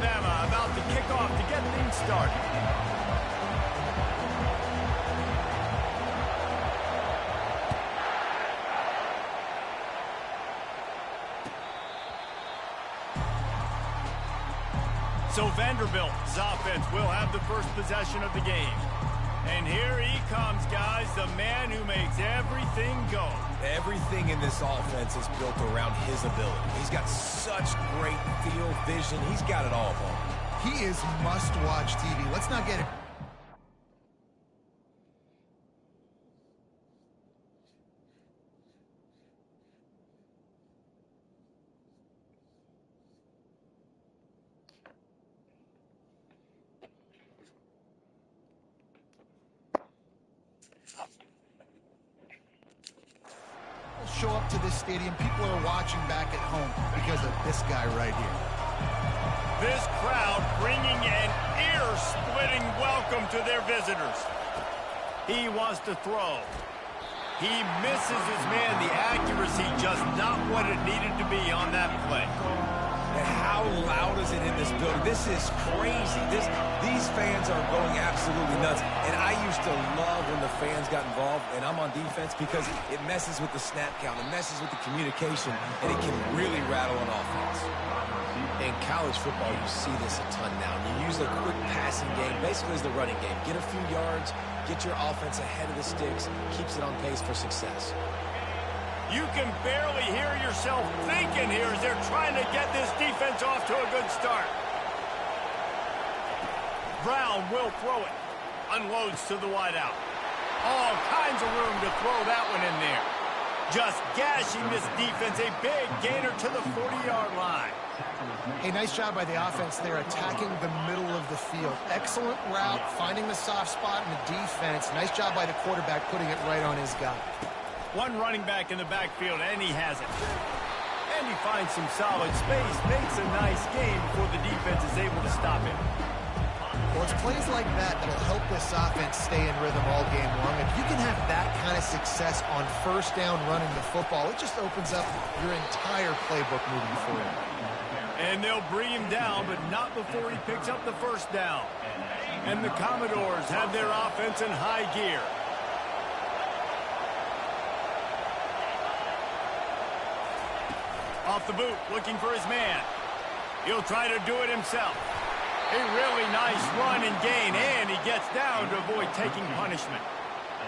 Alabama about to kick off to get things started. So Vanderbilt's offense will have the first possession of the game. And here he comes, guys, the man who makes everything go. Everything in this offense is built around his ability. He's got such great field vision. He's got it all, Paul. He is must-watch TV. Let's not get it. Show up to this stadium, people are watching back at home because of this guy right here. This crowd bringing an ear-splitting welcome to their visitors. He wants to throw. He misses his man. The accuracy just not what it needed to be on that play. And how loud is it in this building? This is crazy. These fans are going absolutely nuts. And I used to love when the fans got involved, and I'm on defense because it messes with the snap count, it messes with the communication, and it can really rattle an offense. In college football, you see this a ton now. You use a quick passing game, basically as the running game. Get a few yards, get your offense ahead of the sticks, keeps it on pace for success. You can barely hear yourself thinking here as they're trying to get this defense off to a good start. Brown will throw it. Unloads to the wideout. All kinds of room to throw that one in there. Just gashing this defense. A big gainer to the 40-yard line. Hey, nice job by the offense there, attacking the middle of the field. Excellent route, finding the soft spot in the defense. Nice job by the quarterback putting it right on his guy. One running back in the backfield, and he has it. And he finds some solid space, makes a nice game before the defense is able to stop him. Well, it's plays like that that'll help this offense stay in rhythm all game long. If you can have that kind of success on first down running the football, it just opens up your entire playbook moving forward. And they'll bring him down, but not before he picks up the first down. And the Commodores have their offense in high gear. Off the boot, looking for his man. He'll try to do it himself. A really nice run and gain, and he gets down to avoid taking punishment.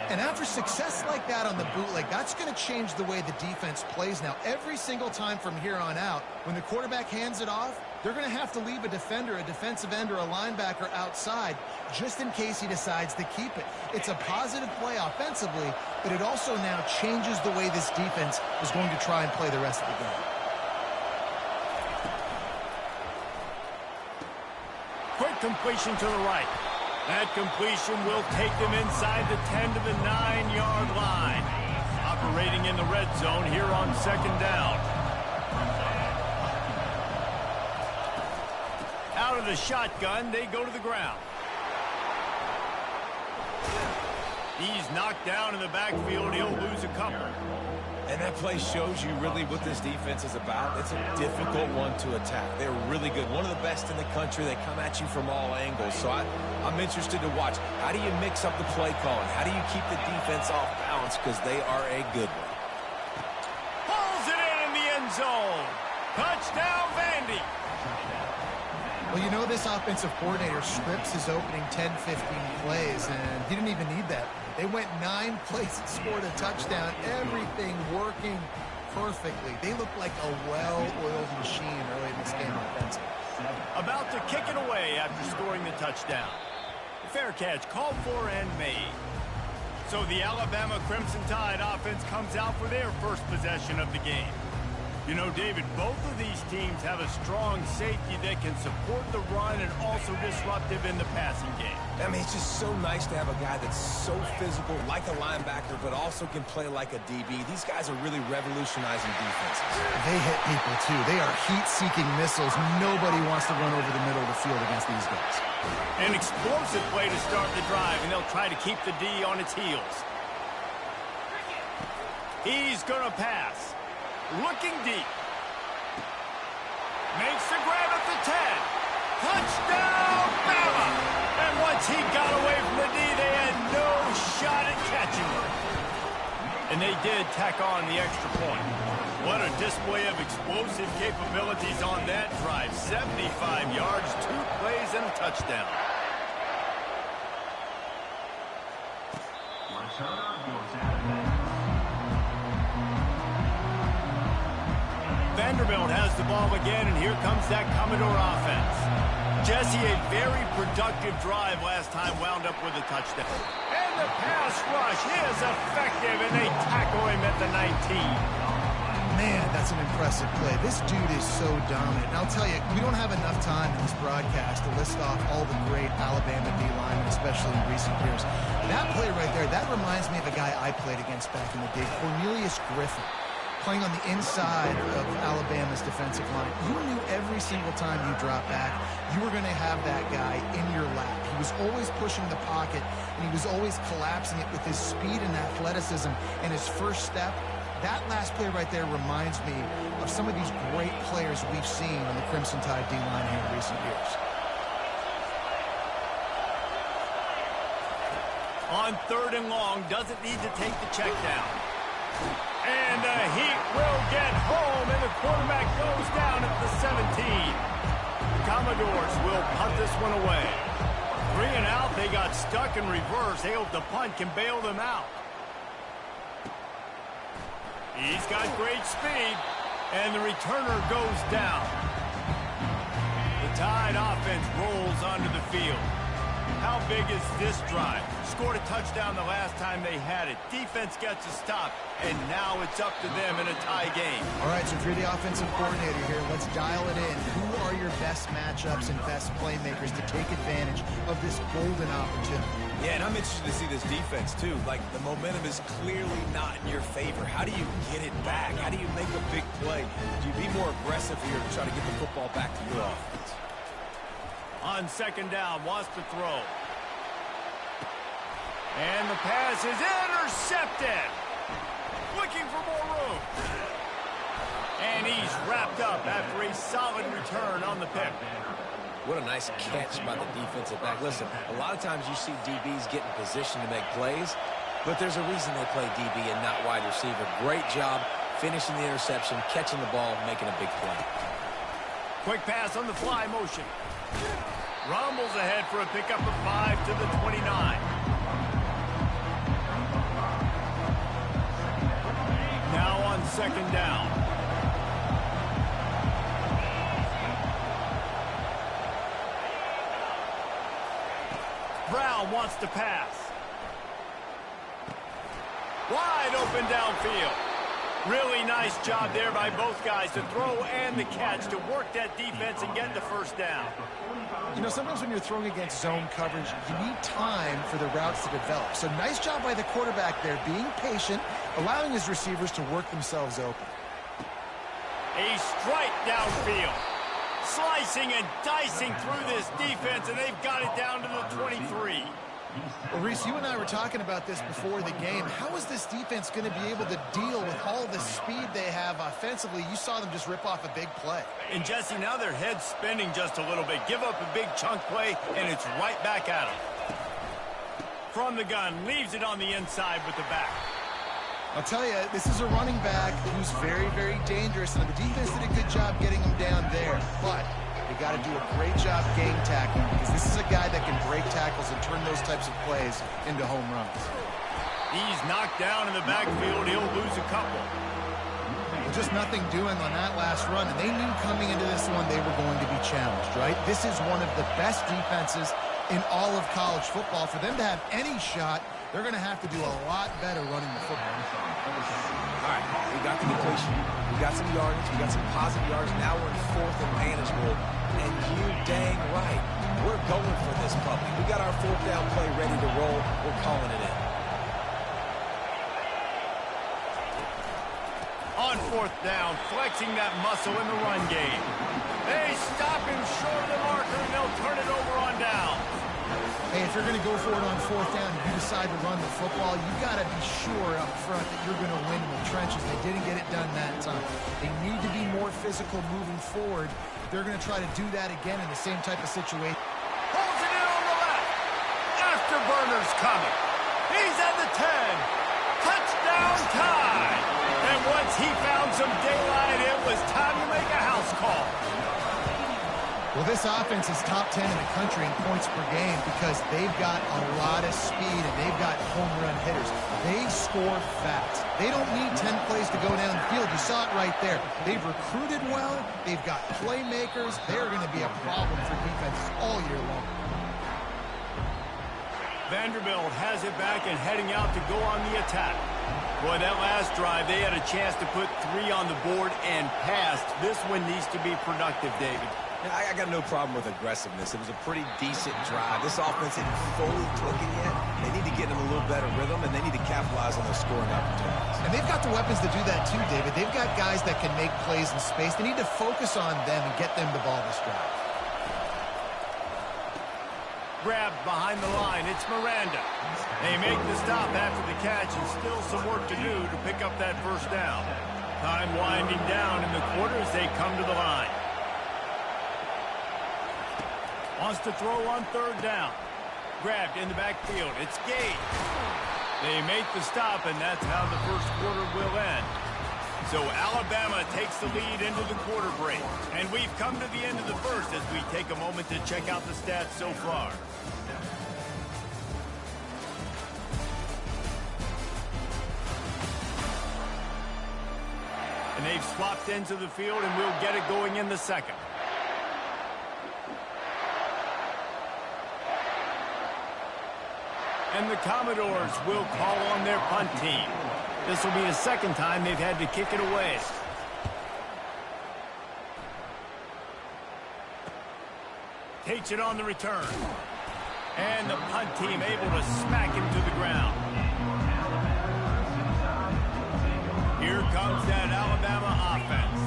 And after success like that on the bootleg, that's going to change the way the defense plays now. Every single time from here on out, when the quarterback hands it off, they're going to have to leave a defender, a defensive end, or a linebacker outside just in case he decides to keep it. It's a positive play offensively, but it also now changes the way this defense is going to try and play the rest of the game. Quick completion to the right. That completion will take them inside the 10 to the 9-yard line. Operating in the red zone here on second down. Out of the shotgun, they go to the ground. He's knocked down in the backfield. He'll lose a couple. And that play shows you really what this defense is about. It's a difficult one to attack. They're really good. One of the best in the country. They come at you from all angles. So I'm interested to watch. How do you mix up the play calling? How do you keep the defense off balance? Because they are a good one. Pulls it in the end zone. Touchdown, Vandy. Well, you know this offensive coordinator scripts his opening 10, 15 plays, and he didn't even need that. They went 9 plays and scored a touchdown. Everything working perfectly. They look like a well-oiled machine early in this game offensively. About to kick it away after scoring the touchdown. Fair catch called for and made. So the Alabama Crimson Tide offense comes out for their first possession of the game. You know, David, both of these teams have a strong safety that can support the run and also disruptive in the passing game. I mean, it's just so nice to have a guy that's so physical, like a linebacker, but also can play like a DB. These guys are really revolutionizing defenses. They hit people, too. They are heat-seeking missiles. Nobody wants to run over the middle of the field against these guys. An explosive play to start the drive, and they'll try to keep the D on its heels. He's going to pass. Looking deep. Makes the grab at the 10. Touchdown, Bama! And once he got away from the D, they had no shot at catching him. And they did tack on the extra point. What a display of explosive capabilities on that drive. 75 yards, 2 plays, and a touchdown. Vanderbilt has the ball again, and here comes that Commodore offense. Jesse, a very productive drive last time, wound up with a touchdown. And the pass rush is effective, and they tackle him at the 19. Man, that's an impressive play. This dude is so dominant. And I'll tell you, we don't have enough time in this broadcast to list off all the great Alabama D-linemen, especially in recent years. That play right there, that reminds me of a guy I played against back in the day, Cornelius Griffin, playing on the inside of Alabama's defensive line. You knew every single time you dropped back, you were going to have that guy in your lap. He was always pushing the pocket, and he was always collapsing it with his speed and athleticism and his first step. That last play right there reminds me of some of these great players we've seen on the Crimson Tide D-line here in recent years. On 3rd and long, doesn't need to take the check down. And the Heat will get home, and the quarterback goes down at the 17. The Commodores will punt this one away. 3 and out, they got stuck in reverse. They hope the punt can bail them out. He's got great speed, and the returner goes down. The Tide offense rolls onto the field. How big is this drive? Scored a touchdown the last time they had it. Defense gets a stop, and now it's up to them in a tie game. All right, so if you're the offensive coordinator here, let's dial it in. Who are your best matchups and best playmakers to take advantage of this golden opportunity? Yeah, and I'm interested to see this defense, too. Like, the momentum is clearly not in your favor. How do you get it back? How do you make a big play? Do you be more aggressive here to try to get the football back to your offense? On 2nd down, wants to throw. And the pass is intercepted. Looking for more room. And he's wrapped up after a solid return on the pick. What a nice catch by the defensive back. Listen, a lot of times you see DBs get in position to make plays, but there's a reason they play DB and not wide receiver. Great job finishing the interception, catching the ball, making a big play. Quick pass on the fly motion. Rumbles ahead for a pickup of 5 to the 29. Now on 2nd down. Brown wants to pass. Wide open downfield. Really nice job there by both guys to throw and the catch to work that defense and get the 1st down. You know, sometimes when you're throwing against zone coverage, you need time for the routes to develop. So nice job by the quarterback there, being patient, allowing his receivers to work themselves open. A strike downfield. Slicing and dicing through this defense, and they've got it down to the 23. Well, Reese, you and I were talking about this before the game. How is this defense going to be able to deal with all the speed they have offensively? You saw them just rip off a big play. And, Jesse, now their head's spinning just a little bit. Give up a big chunk play, and it's right back at them. From the gun, leaves it on the inside with the back. I'll tell you, this is a running back who's very, very dangerous, and the defense did a good job getting him down there. But they got to do a great job game tackling, because this is a guy that can break tackles and turn those types of plays into home runs. He's knocked down in the backfield. He'll lose a couple. Well, just nothing doing on that last run, and they knew coming into this one they were going to be challenged, right? This is one of the best defenses in all of college football. For them to have any shot, they're going to have to do a lot better running the football. All right, we got the completion. We got some yardage. We got some positive yards. Now we're in 4th and manageable. And you dang right, we're going for this puppy. We got our 4th down play ready to roll. We're calling it in. On 4th down, flexing that muscle in the run game. They stop him short of the marker, and they'll turn it over on down. Hey, if you're going to go for it on fourth down and you decide to run the football, you got to be sure up front that you're going to win in the trenches. They didn't get it done that time. They need to be more physical moving forward. They're going to try to do that again in the same type of situation. Holds it in on the left. Afterburner's coming. He's at the 10. Touchdown tie. And once he found some daylight, it was time to make a house call. Well, this offense is top 10 in the country in points per game because they've got a lot of speed and they've got home run hitters. They score fast. They don't need 10 plays to go down the field. You saw it right there. They've recruited well. They've got playmakers. They're going to be a problem for defenses all year long. Vanderbilt has it back and heading out to go on the attack. Boy, that last drive, they had a chance to put 3 on the board and passed. This one needs to be productive, David. I got no problem with aggressiveness. It was a pretty decent drive. This offense isn't fully clicking yet. They need to get in a little better rhythm, and they need to capitalize on those scoring opportunities. And they've got the weapons to do that too, David. They've got guys that can make plays in space. They need to focus on them and get them the ball this drive. Grabbed behind the line. It's Miranda. They make the stop after the catch and still some work to do to pick up that first down. Time winding down in the quarter as they come to the line. Wants to throw on third down. Grabbed in the backfield. It's Gage. They make the stop, and that's how the first quarter will end. So Alabama takes the lead into the quarter break. And we've come to the end of the first as we take a moment to check out the stats so far. And they've swapped into the field, and we'll get it going in the second. And the Commodores will call on their punt team. This will be the second time they've had to kick it away. Takes it on the return. And the punt team able to smack him to the ground. Here comes that Alabama offense.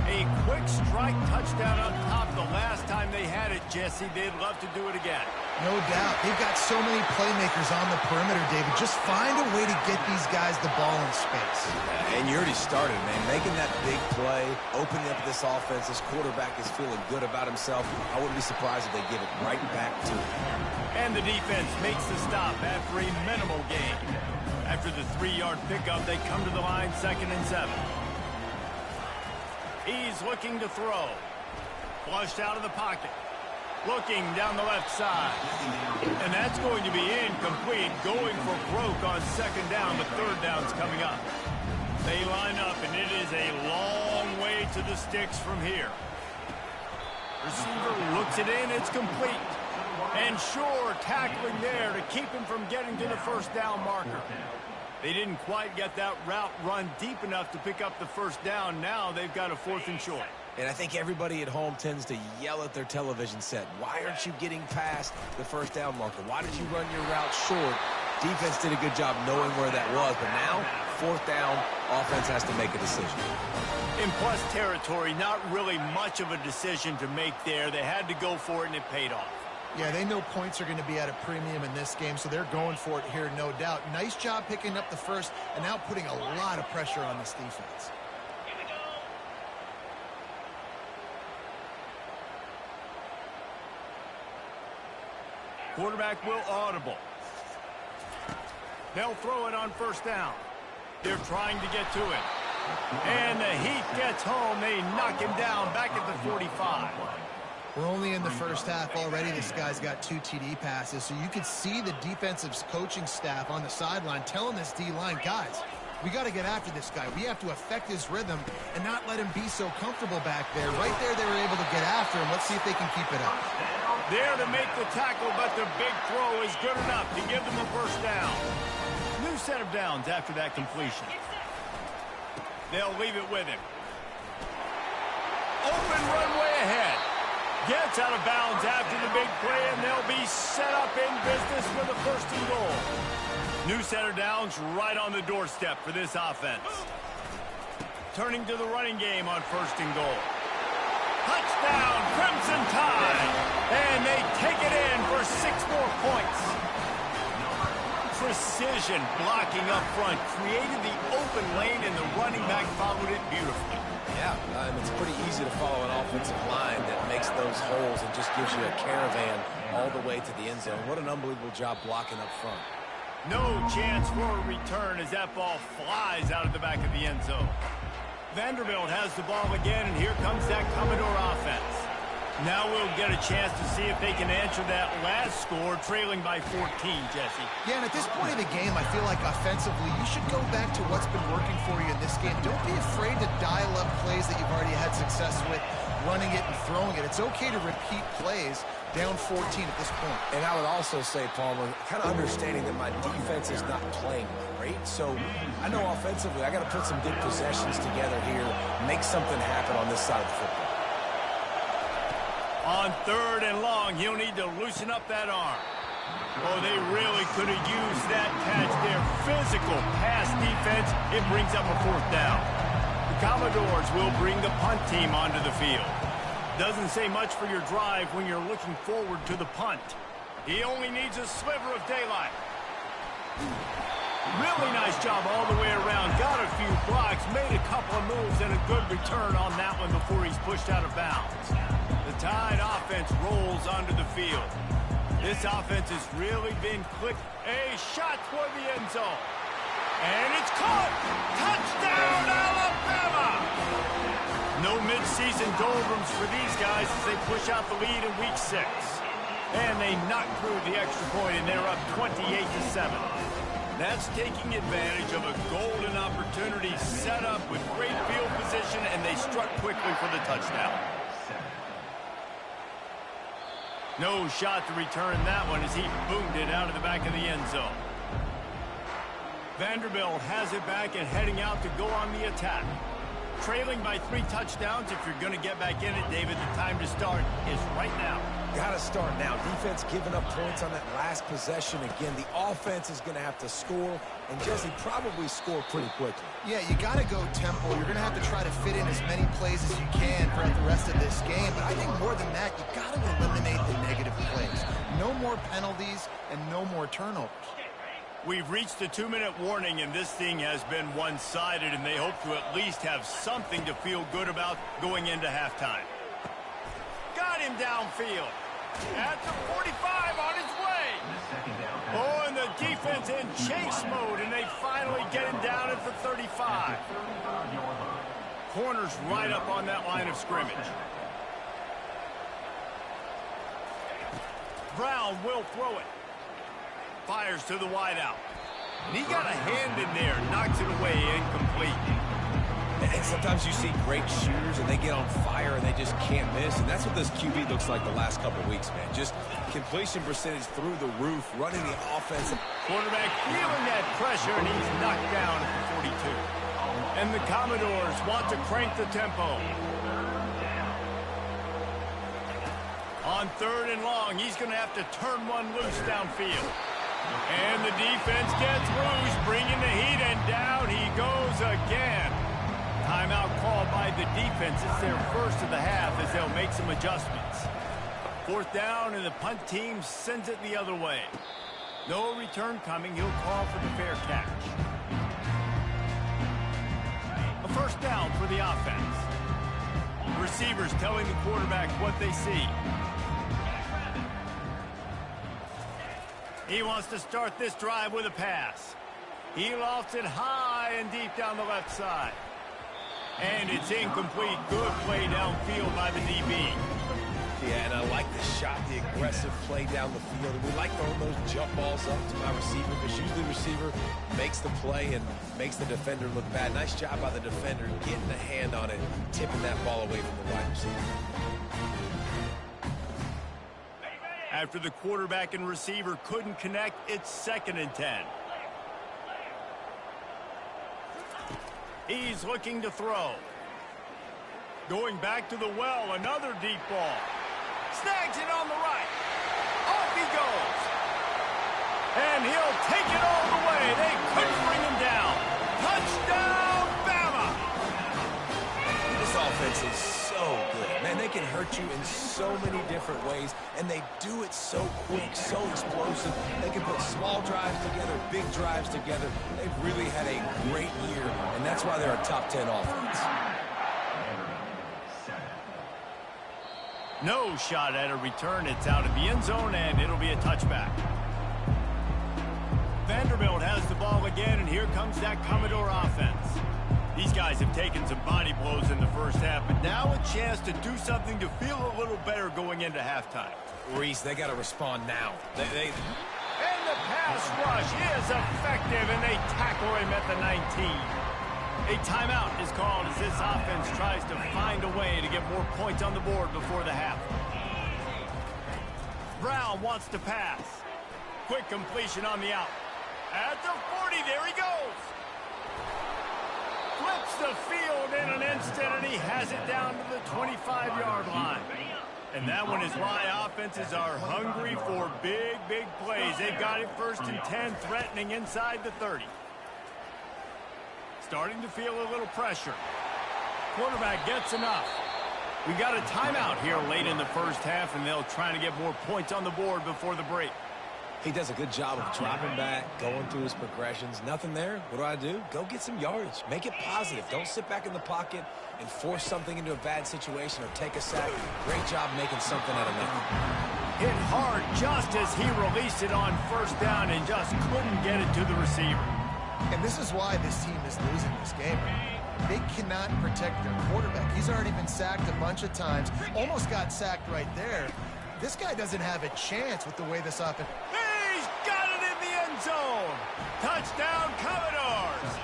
A quick strike touchdown up top the last time they had it, Jesse. They'd love to do it again. No doubt. They've got so many playmakers on the perimeter, David. Just find a way to get these guys the ball in space. And you already started, man. Making that big play, opening up this offense. This quarterback is feeling good about himself. I wouldn't be surprised if they give it right back to him. And the defense makes the stop after a minimal gain. After the 3-yard pickup, they come to the line 2nd and 7. He's looking to throw. Flushed out of the pocket. Looking down the left side. And that's going to be incomplete. Going for broke on 2nd down. The 3rd down's coming up. They line up, and it is a long way to the sticks from here. Receiver looks it in. It's complete. And Shore tackling there to keep him from getting to the first down marker. They didn't quite get that route run deep enough to pick up the first down. Now they've got a 4th and short. And I think everybody at home tends to yell at their television set. Why aren't you getting past the first down marker? Why did you run your route short? Defense did a good job knowing where that was. But now, 4th down, offense has to make a decision. In plus territory, not really much of a decision to make there. They had to go for it, and it paid off. Yeah, they know points are going to be at a premium in this game, so they're going for it here, no doubt. Nice job picking up the first and now putting a lot of pressure on this defense. Quarterback will audible. They'll throw it on first down. They're trying to get to it. And the heat gets home. They knock him down back at the 45. We're only in the first half already. This guy's got 2 TD passes, so you could see the defensive coaching staff on the sideline telling this D-line, guys, we got to get after this guy. We have to affect his rhythm and not let him be so comfortable back there. Right there, they were able to get after him. Let's see if they can keep it up. There to make the tackle, but the big throw is good enough to give them a first down. New set of downs after that completion. They'll leave it with him. Open runway ahead. Gets out of bounds after the big play, and they'll be set up in business for the 1st and goal. New set of downs right on the doorstep for this offense. Turning to the running game on 1st and goal. Touchdown, Crimson Tide. And they take it in for 6 more points. Precision blocking up front created the open lane, and the running back followed it beautifully. Yeah, it's pretty easy to follow an offensive line that makes those holes and just gives you a caravan all the way to the end zone. What an unbelievable job blocking up front. No chance for a return as that ball flies out of the back of the end zone. Vanderbilt has the ball again, and here comes that Commodore offense. Now we'll get a chance to see if they can answer that last score, trailing by 14, Jesse. Yeah, and at this point of the game, I feel like offensively, you should go back to what's been working for you in this game. Don't be afraid to dial up plays that you've already had success with, running it and throwing it. It's okay to repeat plays down 14 at this point. And I would also say, Palmer, kind of understanding that my defense is not playing great. So I know offensively, I got to put some good possessions together here, make something happen on this side of the football. On 3rd and long, he'll need to loosen up that arm. Oh, they really could have used that catch there. Physical pass defense. It brings up a 4th down. The Commodores will bring the punt team onto the field. Doesn't say much for your drive when you're looking forward to the punt. He only needs a sliver of daylight. Really nice job all the way around. Got a few blocks, made a couple of moves, and a good return on that one before he's pushed out of bounds. The Tide offense rolls onto the field. This offense has really been clicked. A shot toward the end zone. And it's caught! Touchdown, Alabama! No midseason doldrums for these guys as they push out the lead in Week 6. And they knock through the extra point, and they're up 28-7. That's taking advantage of a golden opportunity set up with great field position, and they struck quickly for the touchdown. No shot to return that one as he boomed it out of the back of the end zone. Vanderbilt has it back and heading out to go on the attack. Trailing by 3 touchdowns. If you're going to get back in it, David, the time to start is right now. Got to start now. Defense giving up points on that last possession. Again, the offense is going to have to score, and Jesse probably score pretty quickly. Yeah, you got to go tempo. You're going to have to try to fit in as many plays as you can throughout the rest of this game. But I think more than that, you got to eliminate the negative plays. No more penalties and no more turnovers. We've reached the 2-minute warning, and this thing has been one-sided, and they hope to at least have something to feel good about going into halftime. Got him downfield. At the 45 on his way. Oh, and the defense in chase mode, and they finally get him down at the 35. Corner's right up on that line of scrimmage. Brown will throw it. Fires to the wideout. And he got a hand in there, knocks it away, incomplete. And sometimes you see great shooters and they get on fire and they just can't miss. And that's what this QB looks like the last couple of weeks, man. Just completion percentage through the roof, running the offense. Quarterback feeling that pressure, and he's knocked down at the 42. And the Commodores want to crank the tempo. On 3rd and long, he's going to have to turn one loose downfield. And the defense gets loose, bringing the heat, and down he goes again. Timeout called by the defense. It's their first of the half as they'll make some adjustments. 4th down, and the punt team sends it the other way. No return coming. He'll call for the fair catch. A 1st down for the offense. The receivers telling the quarterback what they see. He wants to start this drive with a pass. He lofts it high and deep down the left side. And it's incomplete. Good play downfield by the DB. Yeah, and I like the shot, the aggressive play down the field. And we like throwing those jump balls up to my receiver because usually the receiver makes the play and makes the defender look bad. Nice job by the defender getting a hand on it, tipping that ball away from the wide receiver. After the quarterback and receiver couldn't connect, it's 2nd and 10. He's looking to throw. Going back to the well, another deep ball. Snags it on the right. Off he goes. And he'll take it all the way. They couldn't bring him down. Touchdown, Bama! This offense is so good. Man, they can hurt you in so many different ways, and they do it so quick, so explosive. They can put small drives together, big drives together. They've really had a great year, and that's why they're a top 10 offense. No shot at a return. It's out of the end zone, and it'll be a touchback. Vanderbilt has the ball again, and here comes that Commodore offense. These guys have taken some body blows in the first half, but now a chance to do something to feel a little better going into halftime. Reese, they got to respond now. And the pass rush is effective, and they tackle him at the 19. A timeout is called as this offense tries to find a way to get more points on the board before the half. Brown wants to pass. Quick completion on the out. At the 40, there he goes. Flips the field in an instant, and he has it down to the 25-yard line. And that one is why offenses are hungry for big, big plays. They've got it 1st and 10, threatening inside the 30. Starting to feel a little pressure. Quarterback gets enough. We got a timeout here late in the first half, and they'll try to get more points on the board before the break. He does a good job of dropping back, going through his progressions. Nothing there. What do? Go get some yardage. Make it positive. Don't sit back in the pocket and force something into a bad situation or take a sack. Great job making something out of nothing. Hit hard just as he released it on 1st down and just couldn't get it to the receiver. And this is why this team is losing this game. They cannot protect their quarterback. He's already been sacked a bunch of times. Almost got sacked right there. This guy doesn't have a chance with the way this offense... He's got it in the end zone. Touchdown, Commodores.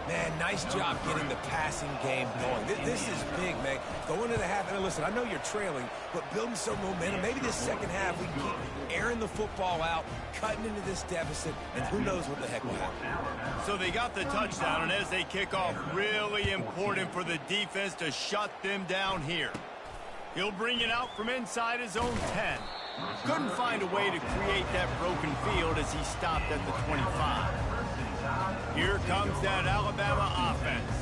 Man, nice job getting the passing game going. This is big, man. Going into the half, and listen, I know you're trailing, but building some momentum. Maybe this second half we can keep airing the football out, cutting into this deficit, and who knows what the heck will happen. So they got the touchdown, and as they kick off, really important for the defense to shut them down here. He'll bring it out from inside his own 10. Couldn't find a way to create that broken field as he stopped at the 25. Here comes that Alabama offense.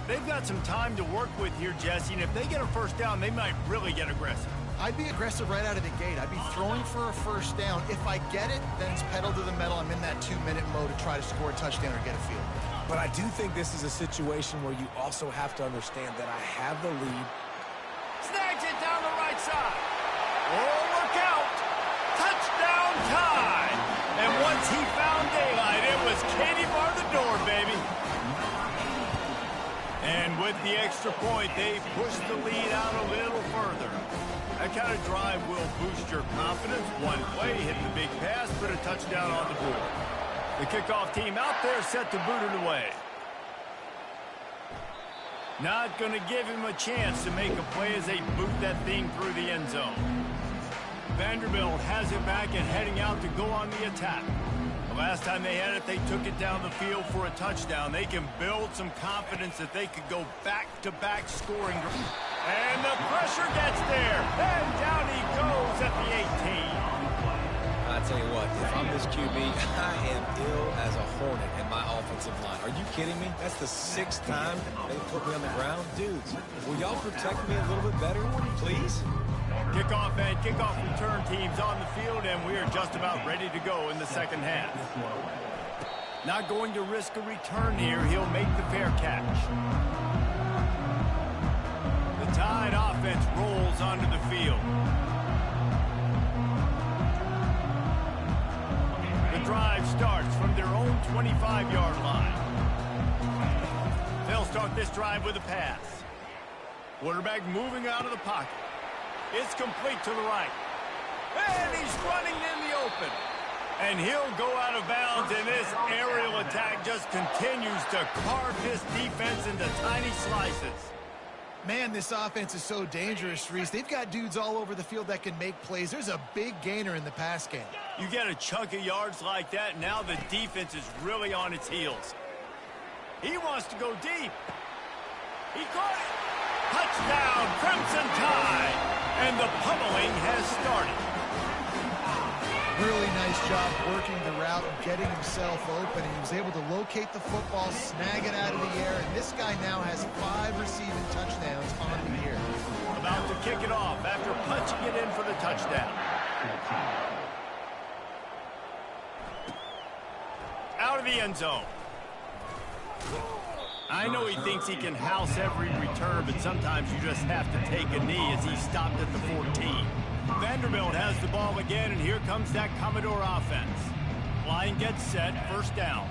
They've got some time to work with here, Jesse, and if they get a 1st down, they might really get aggressive. I'd be aggressive right out of the gate. I'd be throwing for a 1st down. If I get it, then it's pedal to the metal. I'm in that 2-minute mode to try to score a touchdown or get a field. But I do think this is a situation where you also have to understand that I have the lead. Snags it down the right side. Oh, look out. Touchdown time. And once he found daylight, it was Katie bar the door, baby. And with the extra point, they pushed the lead out a little further. That kind of drive will boost your confidence. One play, hit the big pass, put a touchdown on the board. The kickoff team out there set to boot it away. Not going to give him a chance to make a play as they boot that thing through the end zone. Vanderbilt has it back and heading out to go on the attack. The last time they had it, they took it down the field for a touchdown. They can build some confidence that they could go back-to-back scoring. And the pressure gets there. And down he goes at the 18. I tell you what, if I'm this QB, I am ill as a hornet in my offensive line. Are you kidding me? That's the 6th time they put me on the ground. Dudes, will y'all protect me a little bit better, please? Kickoff and kickoff return teams on the field, and we are just about ready to go in the second half. Not going to risk a return here. He'll make the fair catch. The Tide offense rolls onto the field. The drive starts from their own 25-yard line. They'll start this drive with a pass. Quarterback moving out of the pocket. It's complete to the right. And he's running in the open. And he'll go out of bounds, and this aerial attack just continues to carve this defense into tiny slices. Man, this offense is so dangerous, Reese. They've got dudes all over the field that can make plays. There's a big gainer in the pass game. You get a chunk of yards like that, now the defense is really on its heels. He wants to go deep. He caught it. Touchdown, Crimson Tide. And the pummeling has started. Really nice job working the route and getting himself open. He was able to locate the football, snag it out of the air, and this guy now has 5 receiving touchdowns on the year. About to kick it off after punching it in for the touchdown. Out of the end zone. I know he thinks he can house every return, but sometimes you just have to take a knee as he stopped at the 14. Vanderbilt has the ball again, and here comes that Commodore offense. Line gets set, first down.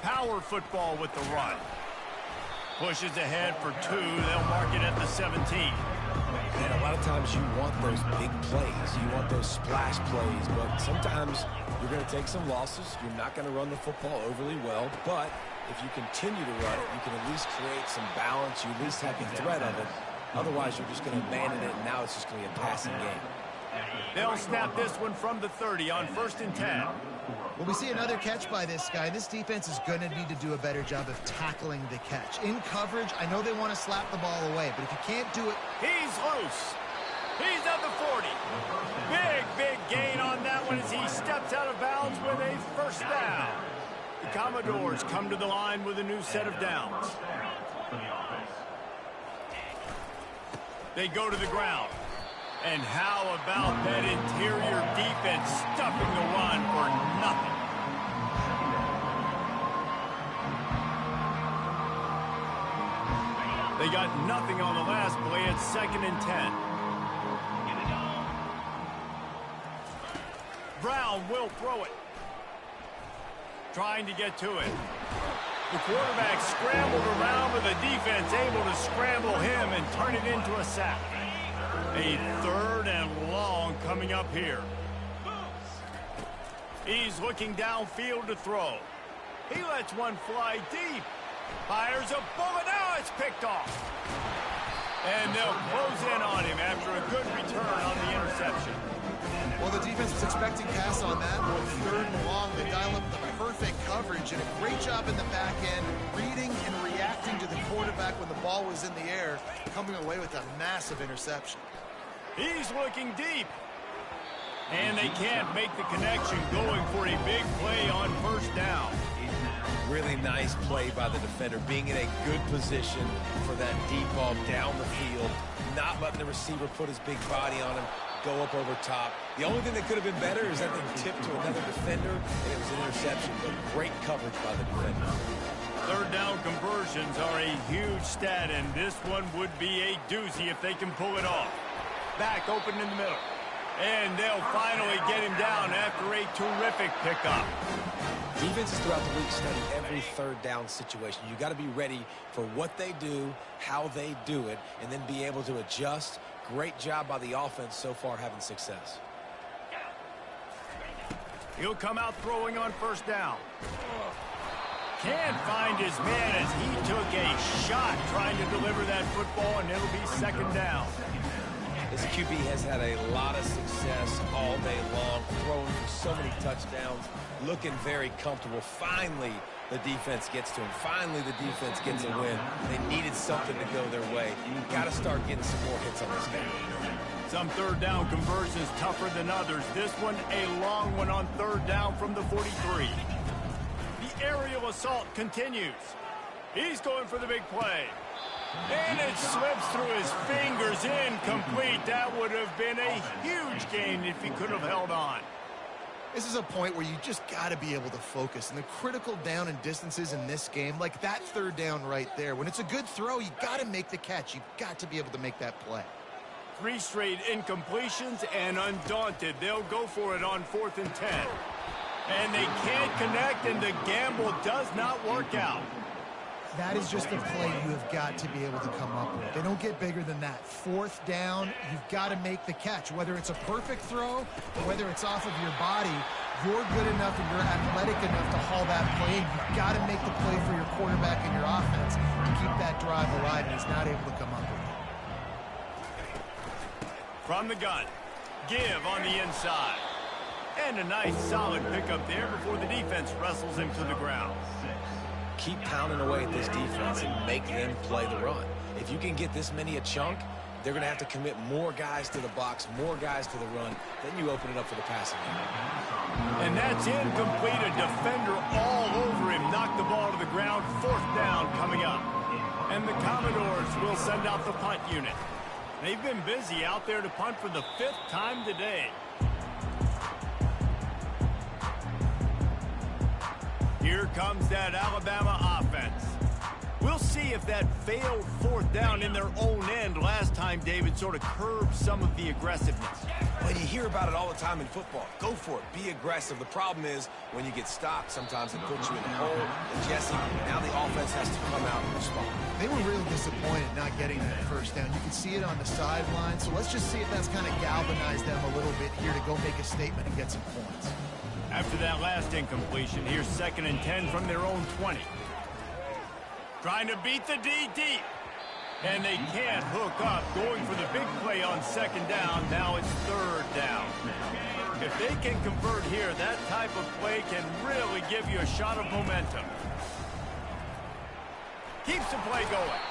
Power football with the run. Pushes ahead for 2. They'll mark it at the 17. And a lot of times you want those big plays. You want those splash plays, but sometimes you're going to take some losses. You're not going to run the football overly well, but if you continue to run it, you can at least create some balance. You at least have the threat of it. Otherwise, you're just going to abandon it, and now it's just going to be a passing game. They'll snap this one from the 30 on 1st and 10. Well, we see another catch by this guy. This defense is going to need to do a better job of tackling the catch. In coverage, I know they want to slap the ball away, but if you can't do it... He's loose. He's at the 40. Big gain on that one as he steps out of bounds with a first down. The Commodores come to the line with a new set of downs. They go to the ground. And how about that interior defense stuffing the run for nothing? They got nothing on the last play at 2nd and 10. Brown will throw it. Trying to get to it. The quarterback scrambled around, but the defense able to scramble him and turn it into a sack. A 3rd and long coming up here. He's looking downfield to throw. He lets one fly deep. Fires a bullet. Now it's picked off. And they'll close in on him after a good return on the interception. Well, the defense was expecting pass on that one. 3rd and long. They dial up the perfect coverage and a great job in the back end, reading and reacting to the quarterback when the ball was in the air, coming away with a massive interception. He's looking deep. And they can't make the connection, going for a big play on 1st down. Really nice play by the defender, being in a good position for that deep ball down the field, not letting the receiver put his big body on him, go up over top. The only thing that could have been better is that they tipped to another defender, and it was an interception, but great coverage by the defender. 3rd down conversions are a huge stat, and this one would be a doozy if they can pull it off. Back open in the middle. And they'll finally get him down after a terrific pickup. Defenses throughout the week study every 3rd down situation. You got to be ready for what they do, how they do it, and then be able to adjust. Great job by the offense so far having success. He'll come out throwing on 1st down. Can't find his man as he took a shot trying to deliver that football, and it'll be 2nd down. This QB has had a lot of success all day long, throwing for so many touchdowns, looking very comfortable. Finally, the defense gets to him. Finally, the defense gets a win. They needed something to go their way. You've got to start getting some more hits on this guy. Some 3rd down conversions tougher than others. This one a long one on 3rd down from the 43. The aerial assault continues. He's going for the big play. And it slips through his fingers, incomplete. That would have been a huge gain if he could have held on. This is a point where you just got to be able to focus. And the critical down and distances in this game, like that 3rd down right there, when it's a good throw, you got to make the catch. You've got to be able to make that play. 3 straight incompletions, and undaunted, they'll go for it on 4th and 10. And they can't connect, and the gamble does not work out. That is just a play you have got to be able to come up with. They don't get bigger than that. 4th down, you've got to make the catch. Whether it's a perfect throw or whether it's off of your body, you're good enough and you're athletic enough to haul that play in. You've got to make the play for your quarterback and your offense to keep that drive alive, and he's not able to come up with it. From the gun, give on the inside. And a nice solid pickup there before the defense wrestles him to the ground. Keep pounding away at this defense and make them play the run. If you can get this many a chunk, they're going to have to commit more guys to the box, more guys to the run. Then you open it up for the passing game. And that's incomplete. A defender all over him. Knocked the ball to the ground. 4th down coming up. And the Commodores will send out the punt unit. They've been busy out there to punt for the 5th time today. Here comes that Alabama offense. We'll see if that failed 4th down in their own end last time, David, sort of curbed some of the aggressiveness. Well, you hear about it all the time in football. Go for it. Be aggressive. The problem is when you get stopped, sometimes it puts you in a hole. And Jesse, now the offense has to come out and respond. They were really disappointed not getting that 1st down. You can see it on the sideline. So let's just see if that's kind of galvanized them a little bit here to go make a statement and get some points. After that last incompletion, here's 2nd and 10 from their own 20. Trying to beat the D deep. And they can't hook up. Going for the big play on 2nd down. Now it's 3rd down. If they can convert here, that type of play can really give you a shot of momentum. Keeps the play going.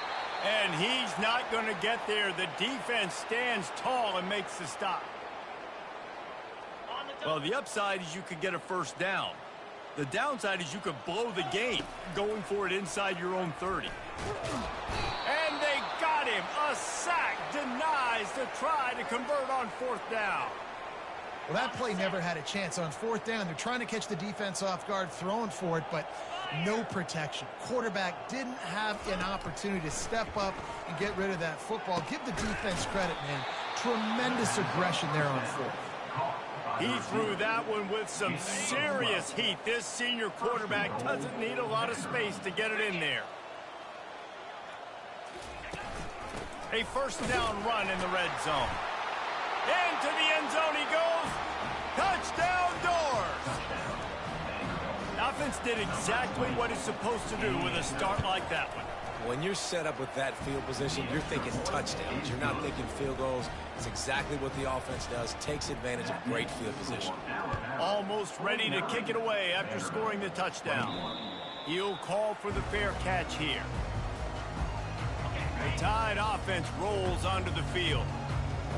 And he's not going to get there. The defense stands tall and makes the stop. Well, the upside is you could get a 1st down. The downside is you could blow the game going for it inside your own 30. And they got him. A sack denies the try to convert on 4th down. Well, that play never had a chance. On 4th down, they're trying to catch the defense off guard, throwing for it, but no protection. Quarterback didn't have an opportunity to step up and get rid of that football. Give the defense credit, man. Tremendous aggression there on 4th. He threw that one with some serious heat. This senior quarterback doesn't need a lot of space to get it in there. A 1st down run in the red zone. Into the end zone he goes. Touchdown Doors! The offense did exactly what it's supposed to do with a start like that one. When you're set up with that field position, you're thinking touchdowns. You're not thinking field goals. It's exactly what the offense does. Takes advantage of great field position. Almost ready to kick it away after scoring the touchdown. He'll call for the fair catch here. The Tide offense rolls onto the field.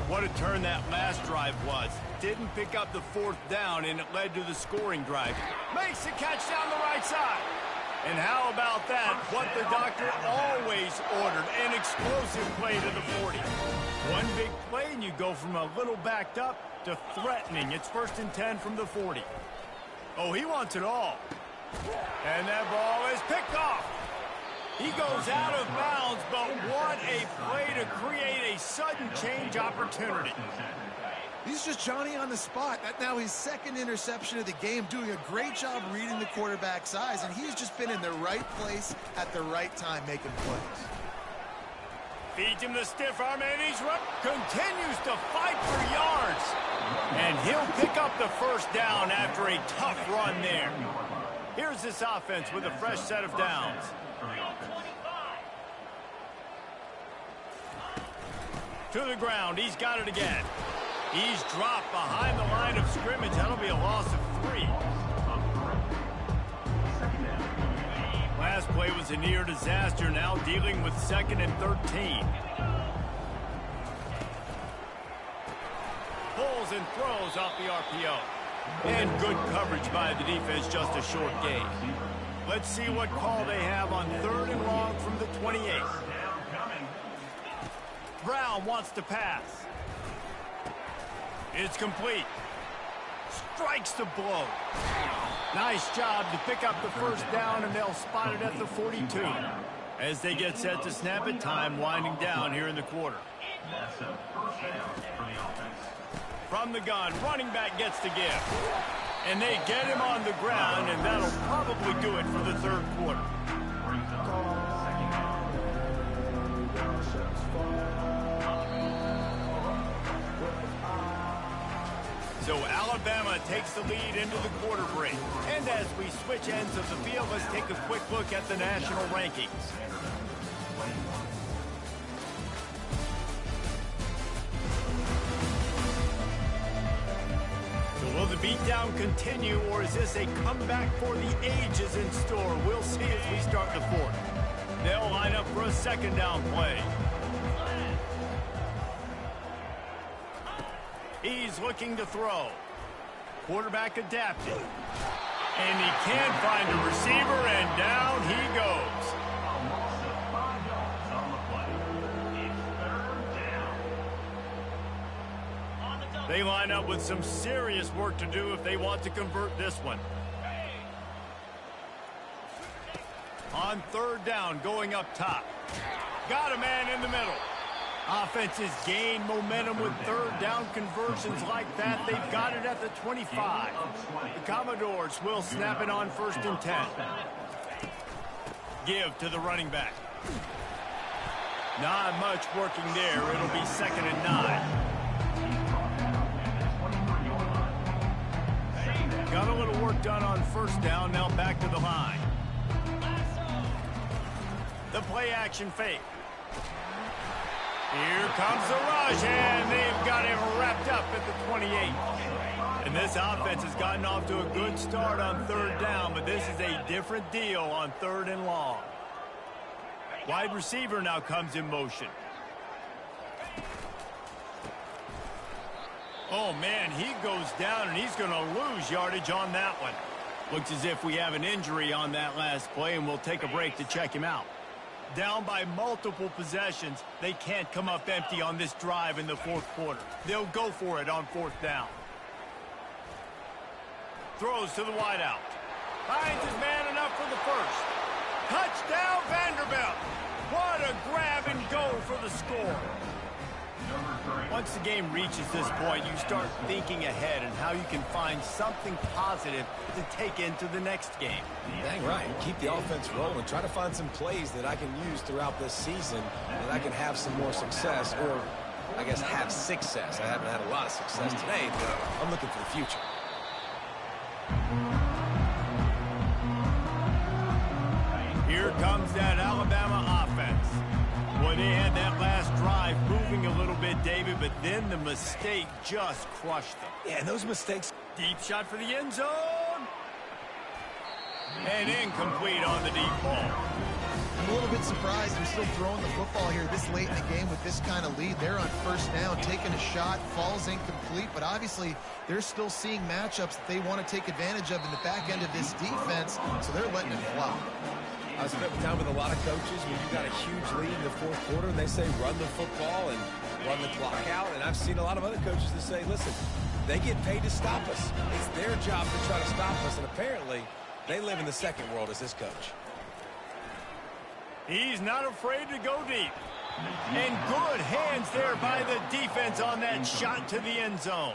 What a turn that last drive was. Didn't pick up the 4th down, and it led to the scoring drive. Makes the catch down the right side. And how about that? What the doctor always ordered, an explosive play to the 40. One big play, and you go from a little backed up to threatening. It's 1st and 10 from the 40. Oh, he wants it all. And that ball is picked off. He goes out of bounds, but what a play to create a sudden change opportunity. He's just Johnny on the spot. That now his 2nd interception of the game, doing a great job reading the quarterback's eyes, and he's just been in the right place at the right time making plays. Feeds him the stiff arm, and he's continues to fight for yards. And he'll pick up the 1st down after a tough run there. Here's this offense with a fresh set of downs. To the ground, he's got it again. He's dropped behind the line of scrimmage. That'll be a loss of 3. Last play was a near disaster, now dealing with 2nd and 13. Pulls and throws off the RPO. And good coverage by the defense, just a short gain. Let's see what call they have on 3rd and long from the 28. Brown wants to pass. It's complete. Strikes the blow. Nice job to pick up the 1st down, and they'll spot it at the 42. As they get set to snap it, time winding down here in the quarter. From the gun, running back gets the give. And they get him on the ground, and that'll probably do it for the 3rd quarter. So Alabama takes the lead into the quarter break. And as we switch ends of the field, let's take a quick look at the national rankings. So will the beatdown continue, or is this a comeback for the ages in store? We'll see as we start the 4th. They'll line up for a 2nd down play. He's looking to throw. Quarterback adapted. And he can't find a receiver, and down he goes. They line up with some serious work to do if they want to convert this one. On third down, going up top. Got a man in the middle. Offenses gain momentum with third down conversions like that. They've got it at the 25. The Commodores will snap it on 1st and 10. Give to the running back. Not much working there. It'll be 2nd and 9. Got a little work done on 1st down. Now back to the line. The play action fake. Here comes the rush, and they've got him wrapped up at the 28. And this offense has gotten off to a good start on 3rd down, but this is a different deal on 3rd and long. Wide receiver now comes in motion. Oh, man, he goes down, and he's going to lose yardage on that one. Looks as if we have an injury on that last play, and we'll take a break to check him out. Down by multiple possessions, they can't come up empty on this drive in the 4th quarter. They'll go for it on 4th down. Throws to the wideout. Finds his man enough for the first. Touchdown, Vanderbilt. What a grab and go for the score. Once the game reaches this point, you start thinking ahead and how you can find something positive to take into the next game. Dang right. Keep the offense rolling. Try to find some plays that I can use throughout this season that I can have some more success, or I guess have success. I haven't had a lot of success today, but I'm looking for the future. Here comes that Alabama offense. Boy, they had that last drive moving a little bit, David, but then the mistake just crushed them. Yeah, and those mistakes. Deep shot for the end zone. And incomplete on the deep ball. I'm a little bit surprised they're still throwing the football here this late in the game with this kind of lead. They're on 1st down, taking a shot, falls incomplete, but obviously they're still seeing matchups that they want to take advantage of in the back end of this defense, so they're letting it fly. I spent time with a lot of coaches when you got a huge lead in the 4th quarter and they say run the football and run the clock out. And I've seen a lot of other coaches that say, listen, they get paid to stop us. It's their job to try to stop us. And apparently they live in the second world as this coach. He's not afraid to go deep. And good hands there by the defense on that shot to the end zone.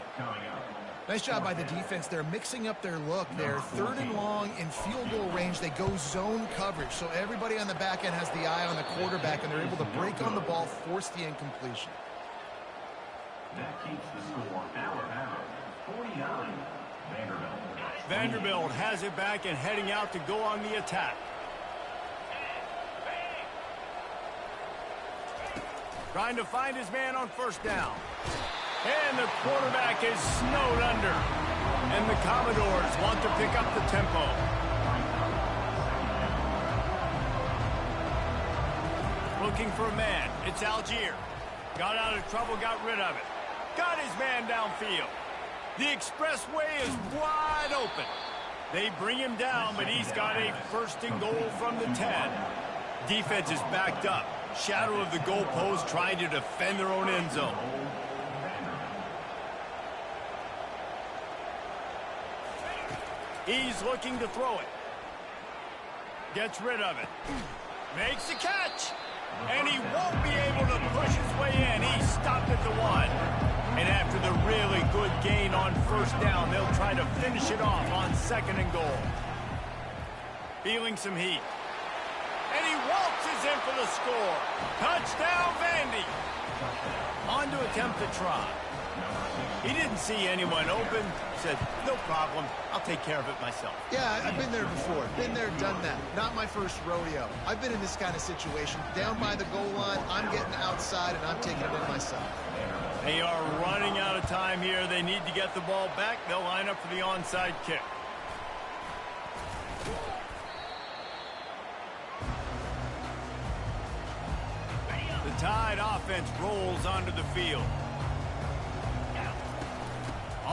Nice job by the defense. They're mixing up their look. They're 3rd and long in field goal range. They go zone coverage. So everybody on the back end has the eye on the quarterback, and they're able to break on the ball, force the incompletion. That keeps the score Alabama 49. Vanderbilt has it back and heading out to go on the attack. Trying to find his man on 1st down. And the quarterback is snowed under. And the Commodores want to pick up the tempo. Looking for a man. It's Algier. Got out of trouble, got rid of it. Got his man downfield. The expressway is wide open. They bring him down, but he's got a 1st and goal from the 10. Defense is backed up. Shadow of the goalpost trying to defend their own end zone. He's looking to throw it. Gets rid of it. Makes the catch. And he won't be able to push his way in. He's stopped at the 1. And after the really good gain on 1st down, they'll try to finish it off on 2nd and goal. Feeling some heat. And he waltzes in for the score. Touchdown, Vandy. On to attempt the try. He didn't see anyone open. Said, no problem. I'll take care of it myself. Yeah, I've been there before. Been there, done that. Not my first rodeo. I've been in this kind of situation. Down by the goal line, I'm getting outside, and I'm taking it in myself. They are running out of time here. They need to get the ball back. They'll line up for the onside kick. The Tide offense rolls onto the field.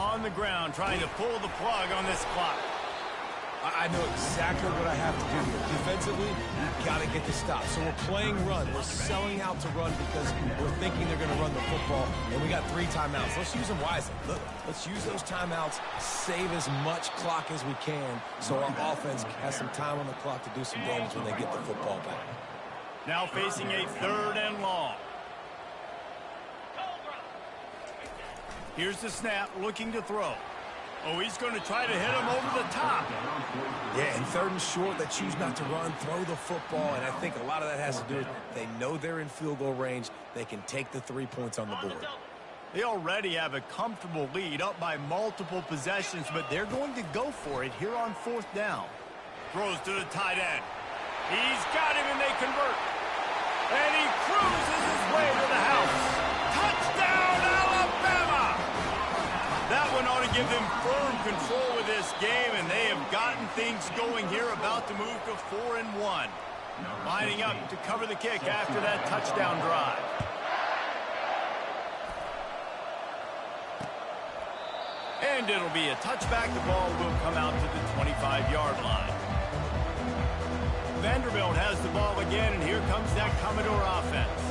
on the ground trying to pull the plug on this clock. I know exactly what I have to do here. Defensively, you've got to get the stop. So we're playing run. We're selling out to run because we're thinking they're going to run the football, and we got 3 timeouts. Let's use them wisely. Look, let's use those timeouts, save as much clock as we can so our offense has some time on the clock to do some damage when they get the football back. Now facing a 3rd and long. Here's the snap, looking to throw. Oh, he's going to try to hit him over the top. Yeah, and 3rd and short, they choose not to run, throw the football, and I think a lot of that has to do with they know they're in field goal range. They can take the 3 points on the board. They already have a comfortable lead up by multiple possessions, but they're going to go for it here on 4th down. Throws to the tight end. He's got him, and they convert. And he cruises his way to the house. Touchdown, Alabama! That one ought to give them firm control of this game, and they have gotten things going here, about to move to 4-1. Lining up to cover the kick after that touchdown drive. And it'll be a touchback. The ball will come out to the 25-yard line. Vanderbilt has the ball again, and here comes that Commodore offense.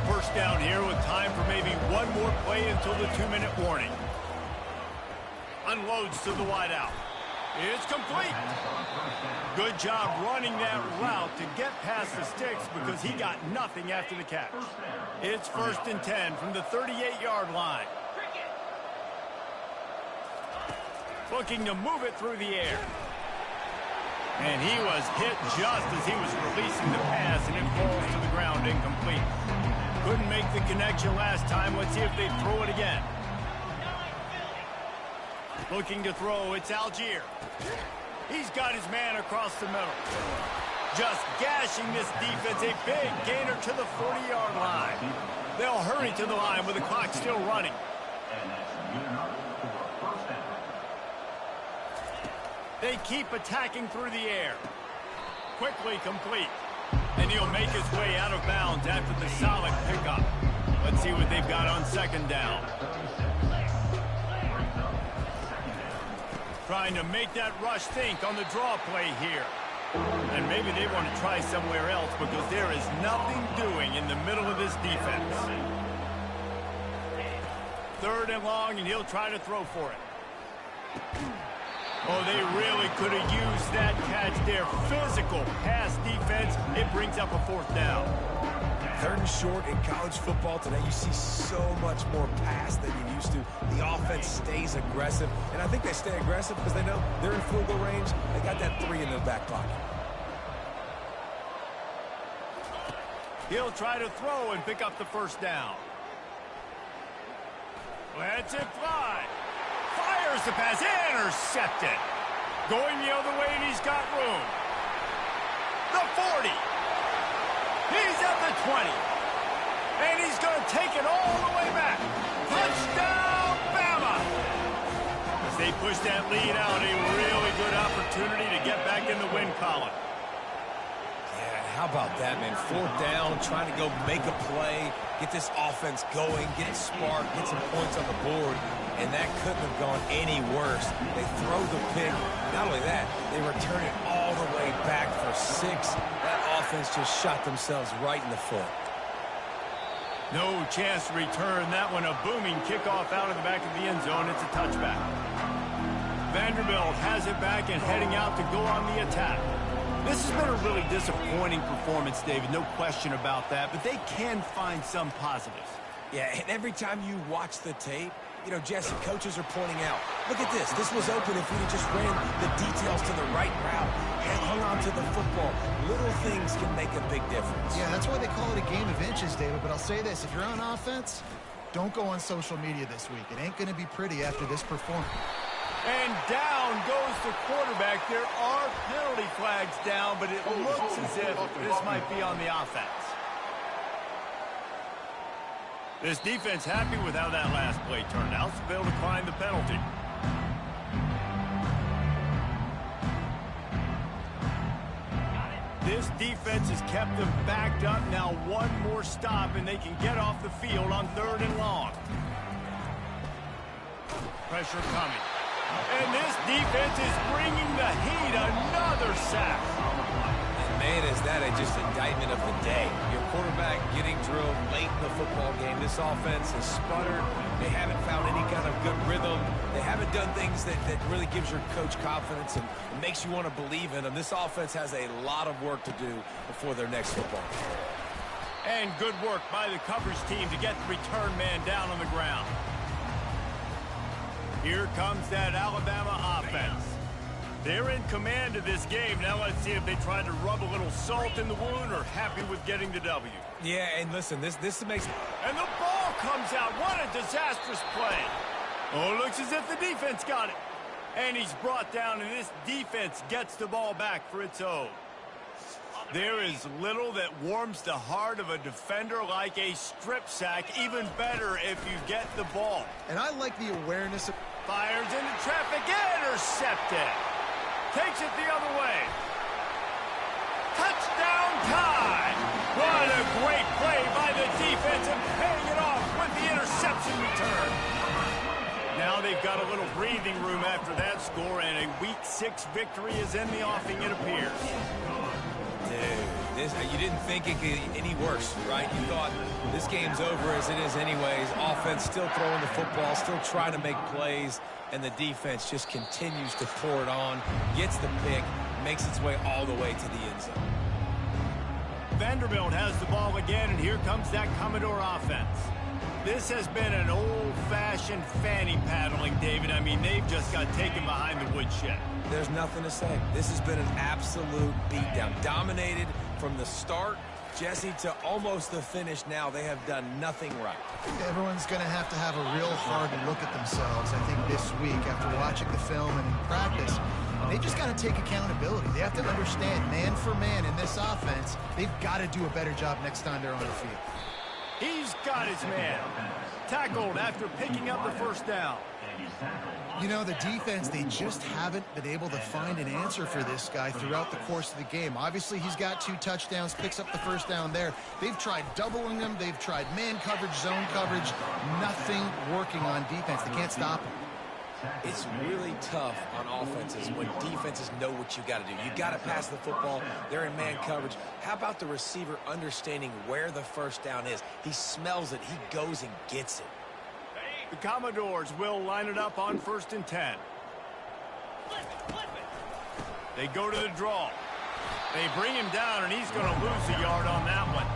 First down here with time for maybe one more play until the 2-minute warning. Unloads to the wideout. It's complete. Good job running that route to get past the sticks because he got nothing after the catch. It's 1st and 10 from the 38-yard line. Looking to move it through the air. And he was hit just as he was releasing the pass, and it falls to the ground incomplete. Couldn't make the connection last time. Let's see if they throw it again. Looking to throw, it's Algier. He's got his man across the middle. Just gashing this defense, a big gainer to the 40-yard line. They'll hurry to the line with the clock still running. They keep attacking through the air. Quickly complete. And he'll make his way out of bounds after the solid pickup. Let's see what they've got on 2nd down. Trying to make that rush think on the draw play here. And maybe they want to try somewhere else because there is nothing doing in the middle of this defense. 3rd and long, and he'll try to throw for it. Oh, they really could have used that catch there. Physical pass defense. It brings up a 4th down. 3rd and short in college football today, you see so much more pass than you used to. The offense stays aggressive, and I think they stay aggressive because they know they're in field goal range. They got that 3 in their back pocket. He'll try to throw and pick up the 1st down. Lets it fly. Fires the pass. Intercepted. Going the other way, and he's got room. The 40. He's at the 20. And he's going to take it all the way back. Touchdown, Bama! As they push that lead out, a really good opportunity to get back in the win column. Yeah, how about that, man? 4th down, trying to go make a play, get this offense going, get it sparked, get some points on the board. And that couldn't have gone any worse. They throw the pick. Not only that, they return it all the way back for 6. That offense just shot themselves right in the foot. No chance to return that one. A booming kickoff out of the back of the end zone. It's a touchback. Vanderbilt has it back and heading out to go on the attack. This has been a really disappointing performance, David. No question about that. But they can find some positives. Yeah, and every time you watch the tape, you know, Jesse, coaches are pointing out, look at this. This was open if we just ran the details to the right route and hung on to the football. Little things can make a big difference. Yeah, that's why they call it a game of inches, David. But I'll say this. If you're on offense, don't go on social media this week. It ain't going to be pretty after this performance. And down goes the quarterback. There are penalty flags down, but it looks as if this might be on the offense. This defense happy with how that last play turned out, so they'll decline the penalty. This defense has kept them backed up. Now one more stop, and they can get off the field on 3rd and long. pressure coming. And this defense is bringing the heat. Another sack. Man, is that just indictment of the day. Your quarterback getting drilled late in the football game. This offense has sputtered. They haven't found any kind of good rhythm. They haven't done things that really gives your coach confidence and makes you want to believe in them. This offense has a lot of work to do before their next football game. And good work by the coverage team to get the return man down on the ground. Here comes that Alabama offense. They're in command of this game. Now let's see if they try to rub a little salt in the wound or happy with getting the W. Yeah, and listen, this makes... And the ball comes out. What a disastrous play. Oh, it looks as if the defense got it. And he's brought down, and this defense gets the ball back for its own. There is little that warms the heart of a defender like a strip sack. Even better if you get the ball. And I like the awareness of... Fires into traffic, intercepted. Takes it the other way. Touchdown time. What a great play by the defense and paying it off with the interception return. Now they've got a little breathing room after that score, and a Week 6 victory is in the offing, it appears. Dude, you didn't think it could get any worse, right? You thought this game's over as it is anyways. Offense still throwing the football, still trying to make plays, and the defense just continues to pour it on, gets the pick, makes its way all the way to the end zone. Vanderbilt has the ball again, and here comes that Commodore offense. This has been an old-fashioned fanny paddling, David. I mean, they've just got taken behind the woodshed. There's nothing to say. This has been an absolute beatdown. Dominated from the start, Jesse, to almost the finish now. They have done nothing right. Everyone's going to have a real hard look at themselves, I think, this week after watching the film and in practice. They just got to take accountability. They have to understand, man for man in this offense, they've got to do a better job next time they're on the field. He's got his man. Tackled after picking up the first down. You know, the defense, they just haven't been able to find an answer for this guy throughout the course of the game. Obviously, he's got 2 touchdowns, picks up the first down there. They've tried doubling him. They've tried man coverage, zone coverage. Nothing working on defense. They can't stop him. It's really tough on offenses when defenses know what you got to do. You got to pass the football. They're in man coverage. How about the receiver understanding where the first down is? He smells it. He goes and gets it. The Commodores will line it up on 1st and 10. They go to the draw. They bring him down, and he's going to lose a yard on that one.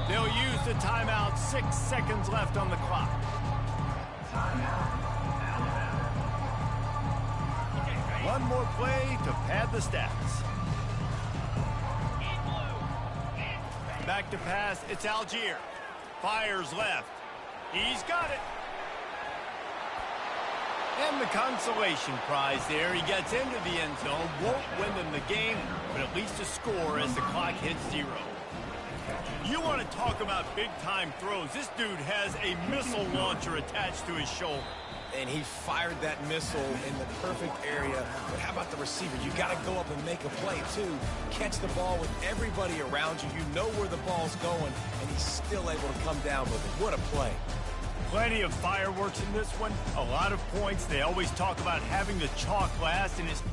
They'll use the timeout. 6 seconds left on the clock. One more play to pad the stats. Back to pass. It's Algier. Fires left. He's got it. And the consolation prize there. He gets into the end zone. Won't win them the game, but at least a score as the clock hits 0. You want to talk about big-time throws. This dude has a missile launcher attached to his shoulder. And he fired that missile in the perfect area. But how about the receiver? You got to go up and make a play, too. Catch the ball with everybody around you. You know where the ball's going, and he's still able to come down with it. What a play. Plenty of fireworks in this one. A lot of points. They always talk about having the chalk last, and it's